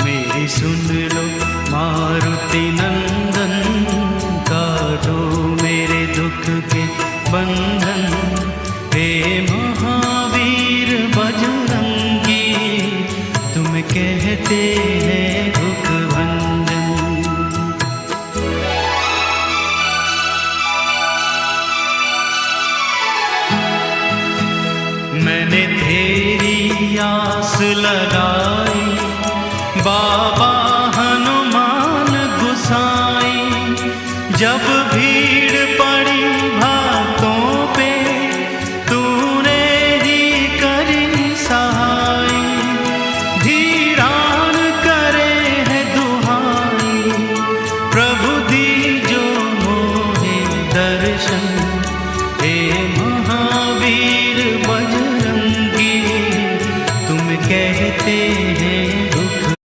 मेरी सुन लो मारुति नंदन, काटो मेरे दुख के बंधन। हे महावीर बजरंगी, तुम कहते हैं दुख भंजन। मैंने तेरी आस लगाई, बाबा हनुमान गुसाई, जब